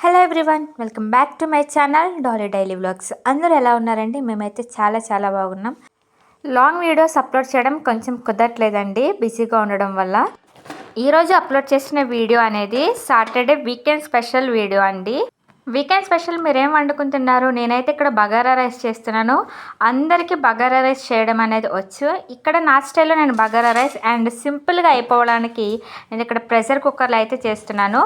Hello everyone, welcome back to my channel Dolly daily vlogs. అందరూ ఎలా ఉన్నారండి? మేమైతే చాలా బాగున్నాం. లాంగ్ వీడియోస్ అప్లోడ్ చేయడం కొంచెం కుదరట్లేదండి, బిజీగా ఉండడం వల్ల. ఈరోజు అప్లోడ్ చేసిన వీడియో అనేది సాటర్డే వీకెండ్ స్పెషల్ వీడియో అండి. వీకెండ్ స్పెషల్ మీరేం వండుకుంటున్నారు? నేనైతే ఇక్కడ బగారా రైస్ చేస్తున్నాను. అందరికీ బగారా రైస్ చేయడం అనేది వచ్చు. ఇక్కడ నా స్టైల్లో నేను బగారా రైస్ అండ్ సింపుల్గా అయిపోవడానికి నేను ఇక్కడ ప్రెషర్ కుక్కర్లో అయితే చేస్తున్నాను.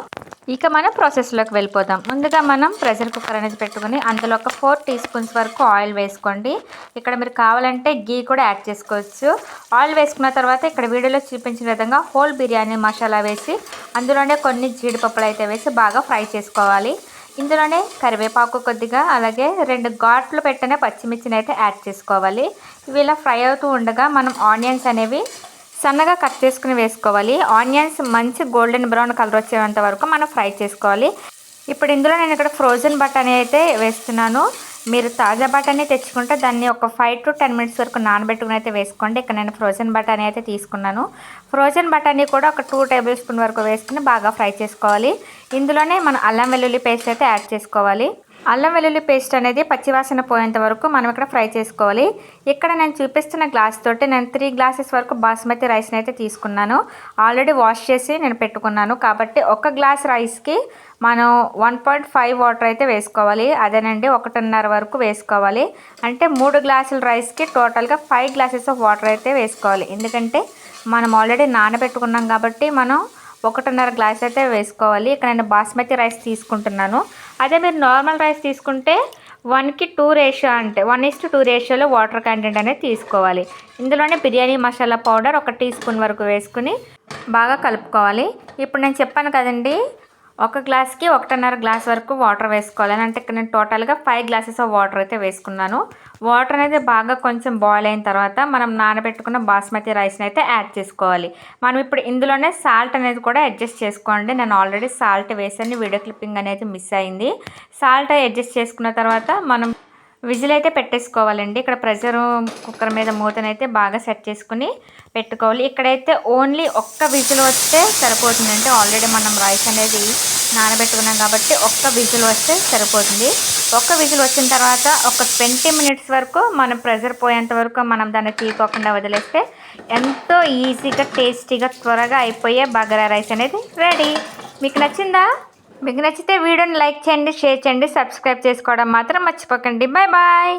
ఇక మనం ప్రాసెస్లోకి వెళ్ళిపోదాం. ముందుగా మనం ప్రెషర్ కుక్కర్ అనేది పెట్టుకుని అందులో ఒక 4 టీ స్పూన్స్ వరకు ఆయిల్ వేసుకోండి. ఇక్కడ మీరు కావాలంటే గీ కూడా యాడ్ చేసుకోవచ్చు. ఆయిల్ వేసుకున్న తర్వాత ఇక్కడ వీడియోలో చూపించిన విధంగా హోల్ బిర్యానీ మసాలా వేసి అందులోనే కొన్ని జీడిపప్పులు అయితే వేసి బాగా ఫ్రై చేసుకోవాలి. ఇందులోనే కరివేపాకు కొద్దిగా, అలాగే 2 ఘాట్లు పెట్టిన పచ్చిమిర్చిని అయితే యాడ్ చేసుకోవాలి. ఇవి ఇలా ఫ్రై అవుతూ ఉండగా మనం ఆనియన్స్ అనేవి సన్నగా కట్ చేసుకుని వేసుకోవాలి. ఆనియన్స్ మంచి గోల్డెన్ బ్రౌన్ కలర్ వచ్చేంత వరకు మనం ఫ్రై చేసుకోవాలి. ఇప్పుడు ఇందులో నేను ఇక్కడ ఫ్రోజన్ బఠానీ అయితే వేస్తున్నాను. మీరు తాజా బఠానీ తెచ్చుకుంటే దాన్ని ఒక 5 to 10 మినిట్స్ వరకు నానబెట్టుకుని అయితే వేసుకోండి. ఇక్కడ నేను ఫ్రోజన్ బఠానీ అయితే తీసుకున్నాను. ఫ్రోజన్ బఠానీ కూడా ఒక 2 టేబుల్ స్పూన్ వరకు వేసుకుని బాగా ఫ్రై చేసుకోవాలి. ఇందులోనే మనం అల్లం వెల్లుల్లి పేస్ట్ అయితే యాడ్ చేసుకోవాలి. అల్లం వెల్లుల్లి పేస్ట్ అనేది పచ్చివాసన పోయేంత వరకు మనం ఇక్కడ ఫ్రై చేసుకోవాలి. ఇక్కడ నేను చూపిస్తున్న గ్లాస్ తోటి నేను 3 గ్లాసెస్ వరకు బాస్మతి రైస్ని అయితే తీసుకున్నాను. ఆల్రెడీ వాష్ చేసి నేను పెట్టుకున్నాను కాబట్టి ఒక గ్లాస్ రైస్కి మనం 1.5 వాటర్ అయితే వేసుకోవాలి. అదేనండి 1.5 వరకు వేసుకోవాలి. అంటే 3 గ్లాసుల రైస్కి టోటల్గా 5 గ్లాసెస్ ఆఫ్ వాటర్ అయితే వేసుకోవాలి. ఎందుకంటే మనం ఆల్రెడీ నానబెట్టుకున్నాం కాబట్టి మనం 1.5 గ్లాస్ అయితే వేసుకోవాలి. ఇక్కడ నేను బాస్మతి రైస్ తీసుకుంటున్నాను. అదే మీరు నార్మల్ రైస్ తీసుకుంటే 1:2 రేషియో, అంటే 1:2 రేషియోలో వాటర్ కంటెంట్ అనేది తీసుకోవాలి. ఇందులోనే biryani masala powder 1 teaspoon వరకు వేసుకుని బాగా కలుపుకోవాలి. ఇప్పుడు నేను చెప్పాను కదండి, ఒక గ్లాస్కి 1.5 గ్లాస్ వరకు వాటర్ వేసుకోవాలి. అంటే ఇక్కడ నేను టోటల్గా 5 గ్లాసెస్ ఆఫ్ వాటర్ అయితే వేసుకున్నాను. వాటర్ అనేది బాగా కొంచెం బాయిల్ అయిన తర్వాత మనం నానబెట్టుకున్న బాస్మతి రైస్ని అయితే యాడ్ చేసుకోవాలి. మనం ఇప్పుడు ఇందులోనే సాల్ట్ అనేది కూడా అడ్జస్ట్ చేసుకోండి. నేను ఆల్రెడీ సాల్ట్ వేసాను, వీడియో క్లిప్పింగ్ అనేది మిస్ అయింది. సాల్ట్ అడ్జస్ట్ చేసుకున్న తర్వాత మనం విజిల్ అయితే పెట్టేసుకోవాలండి. ఇక్కడ ప్రెషర్ కుక్కర్ మీద మూతనైతే బాగా సెట్ చేసుకుని పెట్టుకోవాలి. ఇక్కడైతే ఓన్లీ ఒక్క విజిల్ వస్తే సరిపోతుంది. అంటే ఆల్రెడీ మనం రైస్ అనేది నానబెట్టుకున్నాం కాబట్టి ఒక్క విజిల్ వస్తే సరిపోతుంది. ఒక్క విజిల్ వచ్చిన తర్వాత ఒక 20 మినిట్స్ వరకు మనం ప్రెషర్ పోయేంత వరకు మనం దాన్ని తీసుకోకుండా వదిలేస్తే ఎంతో ఈజీగా టేస్టీగా త్వరగా అయిపోయే బగారా రైస్ అనేది రెడీ. మీకు నచ్చిందా? మీకు నచ్చితే వీడియోని లైక్ చేయండి, షేర్ చేయండి, సబ్స్క్రైబ్ చేసుకోవడం మాత్రం మర్చిపోకండి. Bye bye.